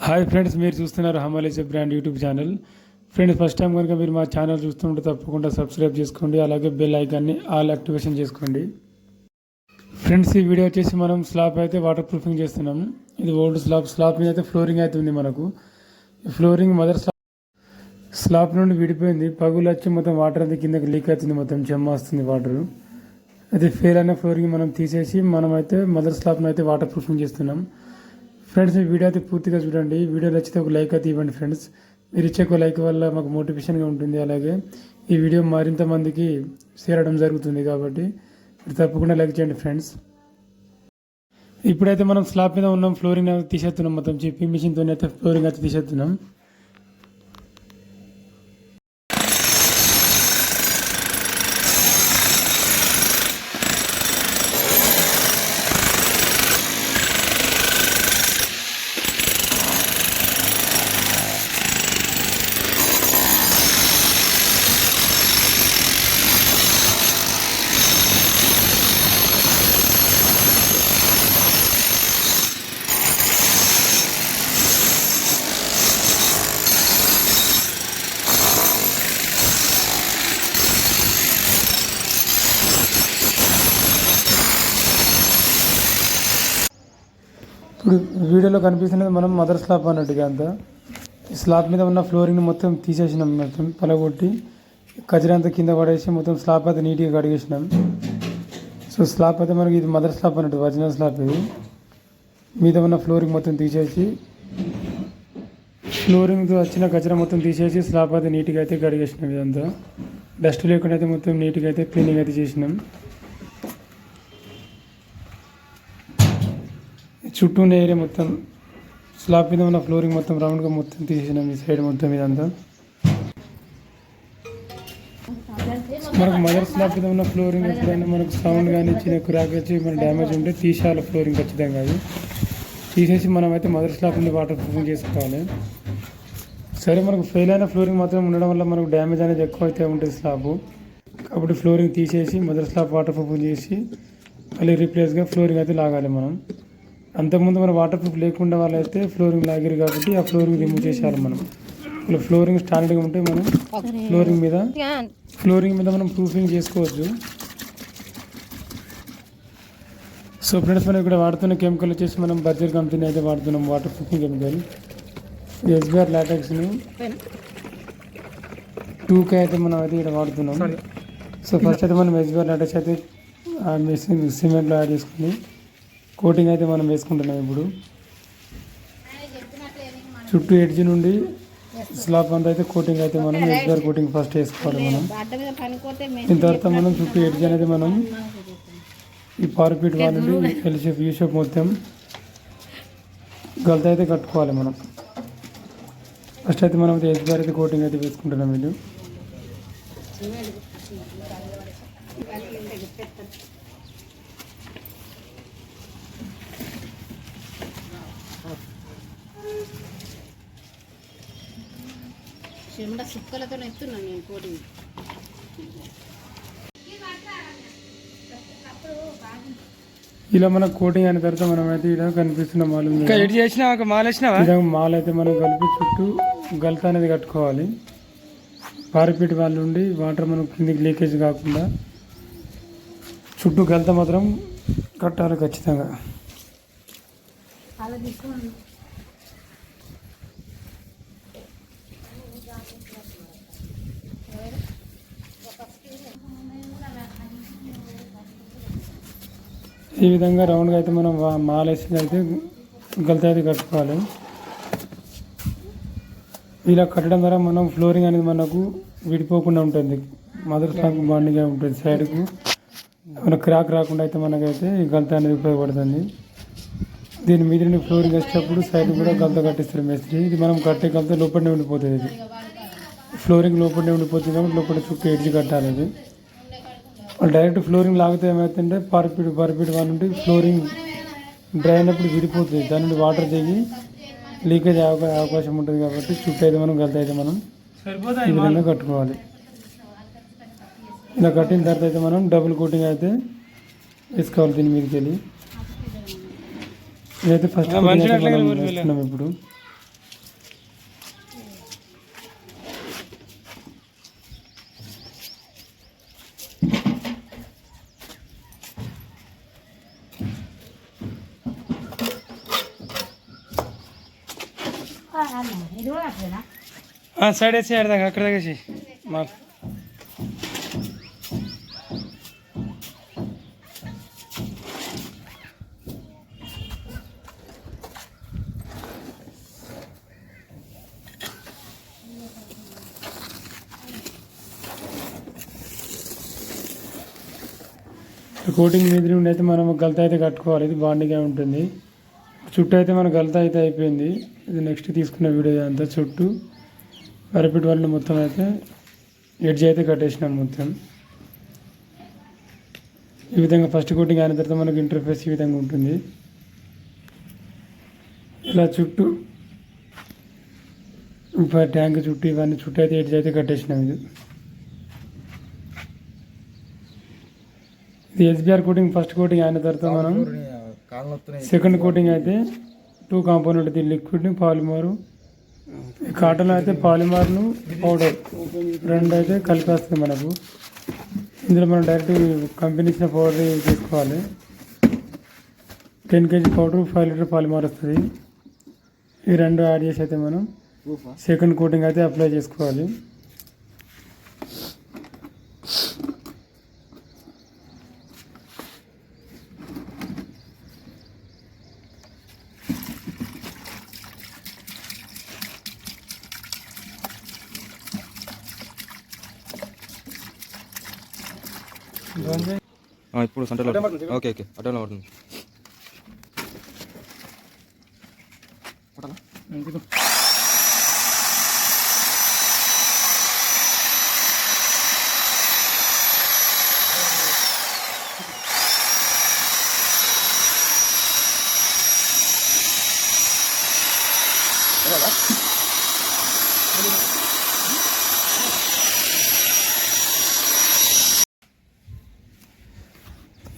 Hi friends, మీరు చూస్తున్నారు హమాలేసే brand YouTube channel. Friends, first time కనుక మీరు మా ఛానల్ చూస్తుంటే తప్పకుండా సబ్స్క్రైబ్ చేసుకోండి. అలాగే బెల్ ఐకాన్ని ఆల్ యాక్టివేషన్ చేసుకోండి. ఫ్రెండ్స్, ఈ వీడియో వచ్చేసి మనం స్లాబ్ అయితే వాటర్ ప్రూఫింగ్ చేస్తున్నాం. ఇది ఓల్డ్ స్లాబ్ మీద అయితే ఫ్లోరింగ్ అయితే ఉంది. మనకు ఫ్లోరింగ్ మదర్ స్లాబ్ నుండి విడిపోయింది. పగులు వచ్చి మొత్తం వాటర్ అయితే కిందకి లీక్ అవుతుంది, మొత్తం చెమ్మ వస్తుంది వాటర్. అయితే ఫెయిల్ అయిన ఫ్లోరింగ్ మనం తీసేసి మనమైతే మదర్ స్లాబ్ను అయితే వాటర్ ప్రూఫింగ్ చేస్తున్నాం. ఫ్రెండ్స్, ఈ వీడియో అయితే పూర్తిగా చూడండి. వీడియో నచ్చితే ఒక లైక్ అయితే ఇవ్వండి ఫ్రెండ్స్. మీరు ఇచ్చే ఒక లైక్ వల్ల మాకు మోటివేషన్గా ఉంటుంది. అలాగే ఈ వీడియో మరింత మందికి షేర్ అవడం జరుగుతుంది, కాబట్టి మీరు తప్పకుండా లైక్ చేయండి ఫ్రెండ్స్. ఇప్పుడైతే మనం స్లాబ్ మీద ఉన్నాం, ఫ్లోరింగ్ అయితే తీసేస్తున్నాం. మొత్తం చిప్పి మిషన్తో అయితే ఫ్లోరింగ్ అయితే తీసేస్తున్నాం. ఇప్పుడు వీడియోలో కనిపిస్తున్నది మనం మదర్ స్లాబ్ అన్నట్టుగా. అంతా ఈ స్లాబ్ మీద ఉన్న ఫ్లోరింగ్ని మొత్తం తీసేసినాం, మొత్తం పలగొట్టి కచరా అంతా కింద పడేసి మొత్తం స్లాబ్ అయితే నీట్గా కడిగేసినాం. సో స్లాబ్ అయితే మనకి ఇది మదర్ స్లాబ్ అన్నట్టు, ఒరిజినల్ స్లాబ్. ఇది మీద ఉన్న ఫ్లోరింగ్ మొత్తం తీసేసి ఫ్లోరింగ్తో వచ్చిన కచరా మొత్తం తీసేసి స్లాబ్ అయితే నీట్గా అయితే కడిగేసినాం. ఇదంతా డస్ట్ లేకుండా అయితే మొత్తం నీట్గా అయితే క్లీనింగ్ అయితే చేసినాం. చుట్టూ ఉన్న ఏరియా మొత్తం స్లాబ్ మీద ఉన్న ఫ్లోరింగ్ మొత్తం రౌండ్గా మొత్తం తీసేసినాం. ఈ సైడ్ మొత్తం ఇదంతా మనకు మదర్ స్లాబ్ మీద ఉన్న ఫ్లోరింగ్ ఎప్పుడైనా మనకు సౌండ్ కానీ చిన్న క్రాక్ వచ్చి మన డ్యామేజ్ ఉంటే తీసేయాలి ఫ్లోరింగ్ ఖచ్చితంగా. అది తీసేసి మనం అయితే మదర్ స్లాబ్ నుండి వాటర్ ప్రూఫింగ్ చేసుకోవాలి. సరే, మనకు ఫెయిల్ అయిన ఫ్లోరింగ్ మాత్రం ఉండడం వల్ల మనకు డ్యామేజ్ అనేది ఎక్కువ అయితే ఉంటుంది స్లాబ్. కాబట్టి ఫ్లోరింగ్ తీసేసి మదర్ స్లాబ్ వాటర్ ప్రూఫింగ్ చేసి మళ్ళీ రీప్లేస్గా ఫ్లోరింగ్ అయితే లాగాలి మనం. అంతకుముందు మన వాటర్ ప్రూఫ్ లేకుండా వాళ్ళైతే ఫ్లోరింగ్ లాగారు, కాబట్టి ఆ ఫ్లోరింగ్ రిమూవ్ చేసేయాలి మనం. ఇలా ఫ్లోరింగ్ స్టాండర్డ్గా ఉంటే మనం ఫ్లోరింగ్ మీద మనం ప్రూఫింగ్ చేసుకోవచ్చు. సో ఫ్రెండ్స్, మనం ఇక్కడ వాడుతున్న కెమికల్ వచ్చేసి మనం బర్జర్ కంపెనీ అయితే వాడుతున్నాం, వాటర్ ప్రూఫింగ్ కెమికల్. ఎస్బిఆర్ లాటెక్స్ని 2K అయితే మనం అయితే ఇక్కడ వాడుతున్నాం. సో ఫస్ట్ అయితే మనం ఎస్బిఆర్ లాటెక్స్ అయితే సిమెంట్లో యాడ్ చేసుకుని కోటింగ్ అయితే మనం వేసుకుంటున్నాం. ఇప్పుడు చుట్టూ ఎడ్జ్ నుండి స్లాబ్ అంతా అయితే కోటింగ్ అయితే మనం ఎస్బిఆర్ కోటింగ్ ఫస్ట్ వేసుకోవాలి మనం. దీని తర్వాత మనం చుట్టూ ఎడ్జ్ అనేది మనం ఈ పార్పీట్ వాళ్ళ నుండి ఎల్ షేప్, యూ షేప్ మొత్తం గలత అయితే కట్టుకోవాలి మనం. ఫస్ట్ అయితే మనం ఎస్బిఆర్ అయితే కోటింగ్ అయితే వేసుకుంటున్నాం. ఇది సుక్కలతో ఎత్తున్నాను నేను కోటింగ్. ఇలా మన కోటింగ్ అయిన తర్వాత మనం అయితే ఇలా కనిపిస్తున్న మాల్ అయితే మనం కలిపి చుట్టూ గల్త అనేది కట్టుకోవాలి. పారిపీట్ వాళ్ళ నుండి వాటర్ మనం కిందికి లీకేజ్ కాకుండా చుట్టూ గల్త మాత్రం కట్టాలి ఖచ్చితంగా. ఈ విధంగా రౌండ్గా అయితే మనం మాల్ వేసి అయితే గలత అయితే కట్టుకోవాలి. ఇలా కట్టడం ద్వారా మనం ఫ్లోరింగ్ అనేది మనకు విడిపోకుండా ఉంటుంది, మదర్ స్లాబ్ బాండింగ్గా ఉంటుంది. సైడ్కు మన క్రాక్ రాకుండా అయితే మనకైతే ఈ గలత అనేది ఉపయోగపడుతుంది. దీని మీద నుండి ఫ్లోరింగ్ వేసేటప్పుడు సైడ్ కూడా గలత కట్టిస్తారు మేస్త్రి. ఇది మనం కట్టే గలత లోపలనే ఉండిపోతుంది. ఇది ఫ్లోరింగ్ లోపలనే ఉండిపోతుంది కాబట్టి లోపల చుట్టూ ఎడ్జ్ కట్టాలి. ఇది డైరెక్ట్ ఫ్లోరింగ్ లాగితే ఏమవుతుందంటే పార్పీట్ వాళ్ళ నుండి ఫ్లోరింగ్ డ్రై అయినప్పుడు విడిపోతుంది, దాని నుండి వాటర్ దిగి లీకేజ్ అవకాశం ఉంటుంది. కాబట్టి చుట్టూ అయితే మనం గలత అయితే మనం ఈ విధంగా కట్టుకోవాలి. ఇలా కట్టిన తర్వాత అయితే మనం డబుల్ కోటింగ్ అయితే వేసుకోవాలి దీని మీదకి వెళ్ళి. ఇదైతే ఫస్ట్ వేస్తున్నాం ఇప్పుడు. ఇది కూడా అట్లేనా? సైడ్ వేసి ఆడదాకా అక్కడ దాకేసి మా కోటింగ్ మీద నుండి అయితే మనం గలత అయితే కట్టుకోవాలి. ఇది బాండింగ్గా ఉంటుంది. చుట్టూ అయితే మన గలత అయితే అయిపోయింది. ఇది నెక్స్ట్ తీసుకున్న వీడియో అంతా చుట్టూ పరపిట్ వల్ల మొత్తం అయితే ఎడ్జ్ అయితే కట్టేసినాం మొత్తం. ఈ విధంగా ఫస్ట్ కోటింగ్ అయిన తర్వాత మనకు ఇంటర్ఫేస్ ఈ విధంగా ఉంటుంది. ఇలా చుట్టూ ట్యాంక్ చుట్టూ ఇవన్నీ చుట్టూ అయితే ఎడ్జ్ అయితే కట్టేసినాం. ఇది ఎస్బిఆర్ కోటింగ్ ఫస్ట్ కోటింగ్ అయిన తర్వాత మనం సెకండ్ కోటింగ్ అయితే 2 కాంపోనెంట్, ఇది లిక్విడ్ పాలిమరు. కాటన్ అయితే పాలిమర్ను పౌడర్ రెండు అయితే కలిపి వస్తుంది మనకు. ఇందులో మనం డైరెక్ట్ కంపెనీ ఇచ్చిన పౌడర్ తీసుకోవాలి. 10 kg పౌడర్ 5 లీటర్ పాలిమర్ వస్తుంది. ఈ రెండు యాడ్ చేసి అయితే మనం సెకండ్ కోటింగ్ అయితే అప్లై చేసుకోవాలి. ఇప్పుడు సెంటర్లో ఓకే ఓకే అటెంలో పడుతుంది.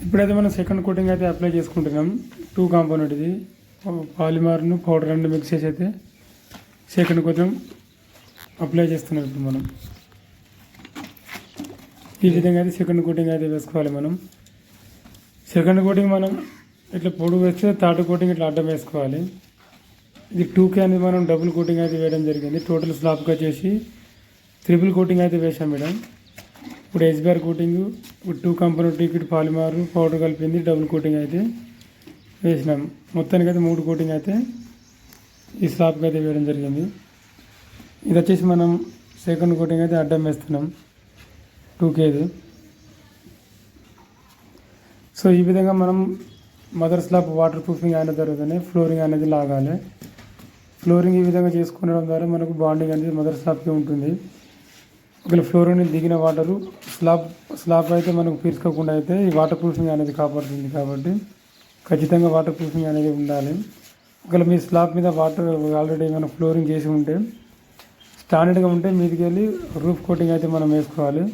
ఇప్పుడైతే మనం సెకండ్ కోటింగ్ అయితే అప్లై చేసుకుంటున్నాం. 2 కాంపోనెంట్, ఇది పాలిమర్ను పౌడర్ రెండు మిక్స్ చేసి అయితే సెకండ్ కోటింగ్ అప్లై చేస్తున్నాం. ఇప్పుడు మనం ఈ విధంగా అయితే సెకండ్ కోటింగ్ అయితే వేసుకోవాలి. మనం సెకండ్ కోటింగ్ మనం ఇట్లా పొడుగు వేస్తే థర్డ్ కోటింగ్ ఇట్లా అడ్డం వేసుకోవాలి. ఇది 2K అనేది మనం డబుల్ కోటింగ్ అయితే వేయడం జరిగింది. టోటల్ స్లాబ్గా చేసి 3 కోటింగ్ అయితే వేసాం మేడం. ఇప్పుడు ఎస్బిఆర్ కోటింగ్, ఇప్పుడు 2 కాంపోనెంట్ లిక్విడ్ పాలిమర్ పౌడర్ కలిపింది డబుల్ కోటింగ్ అయితే వేసినాం. మొత్తానికి అయితే 3 కోటింగ్ అయితే ఈ స్లాబ్కి అయితే వేయడం జరిగింది. ఇది వచ్చేసి మనం సెకండ్ కోటింగ్ అయితే అడ్డం వేస్తున్నాం 2Kది. సో ఈ విధంగా మనం మదర్ స్లాబ్ వాటర్ ప్రూఫింగ్ అయిన తర్వాతనే ఫ్లోరింగ్ అనేది లాగాలి. ఫ్లోరింగ్ ఈ విధంగా చేసుకునడం ద్వారా మనకు బాండింగ్ అనేది మదర్ స్లాబ్కి ఉంటుంది. ఒకవేళ ఫ్లోరింగ్ దిగిన వాటరు స్లాబ్ అయితే మనకు పీల్చుకోకుండా అయితే ఈ వాటర్ ప్రూఫింగ్ అనేది కాపాడుతుంది. కాబట్టి ఖచ్చితంగా వాటర్ ప్రూఫింగ్ అనేది ఉండాలి. ఒకవేళ మీ స్లాబ్ మీద వాటర్ ఆల్రెడీ మనం ఫ్లోరింగ్ చేసి ఉంటే స్టాండర్డ్గా ఉంటే మీదికి వెళ్ళి రూఫ్ కోటింగ్ అయితే మనం వేసుకోవాలి.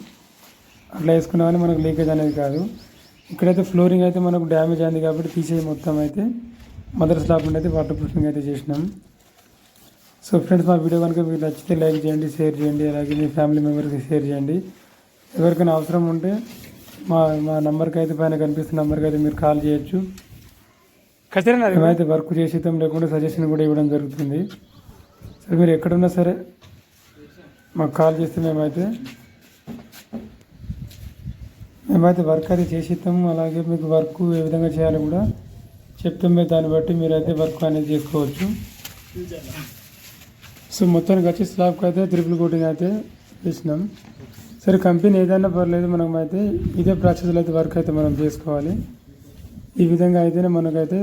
అట్లా వేసుకున్నా కానీ మనకు లీకేజ్ అనేది కాదు. ఇక్కడైతే ఫ్లోరింగ్ అయితే మనకు డ్యామేజ్ అయింది కాబట్టి తీసేసి మొత్తం అయితే మదర్ స్లాబ్ నుండి అయితే వాటర్ ప్రూఫింగ్ అయితే చేసినాం. సో ఫ్రెండ్స్, మా వీడియో కనుక మీకు నచ్చితే లైక్ చేయండి, షేర్ చేయండి, అలాగే మీ ఫ్యామిలీ మెంబర్కి షేర్ చేయండి. ఎవరికైనా అవసరం ఉంటే మా నెంబర్కి అయితే పైన కనిపిస్తున్న నెంబర్కి అయితే మీరు కాల్ చేయొచ్చు. మేమైతే వర్క్ చేసేద్దాం, లేకుండా సజెషన్ కూడా ఇవ్వడం జరుగుతుంది. సరే, మీరు ఎక్కడున్నా సరే మాకు కాల్ చేస్తే మేమైతే వర్క్ అయితే చేసిద్దాము. అలాగే మీకు వర్క్ ఏ విధంగా చేయాలో కూడా చెప్తాం. మీరు దాన్ని బట్టి మీరైతే వర్క్ అనేది చేసుకోవచ్చు. సో మొత్తానికి వచ్చి స్లాబ్కి అయితే 3 కోటింగ్ అయితే వేసినాం. సరే, కంపెనీ ఏదైనా పర్లేదు, మనం అయితే ఇదే ప్రాసెస్లో అయితే వర్క్ అయితే మనం చేసుకోవాలి. ఈ విధంగా అయితేనే మనకైతే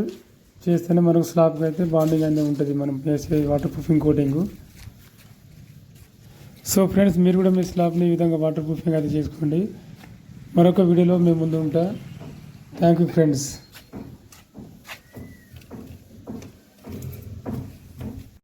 చేస్తేనే మనకు స్లాబ్కి అయితే బాండింగ్ అనేది ఉంటుంది మనం వేసే water proofing coating. So friends, మీరు కూడా మీ స్లాబ్ని ఈ విధంగా వాటర్ ప్రూఫింగ్ అయితే చేసుకోండి. మరొక వీడియోలో మేము ముందు ఉంటా. Thank you friends.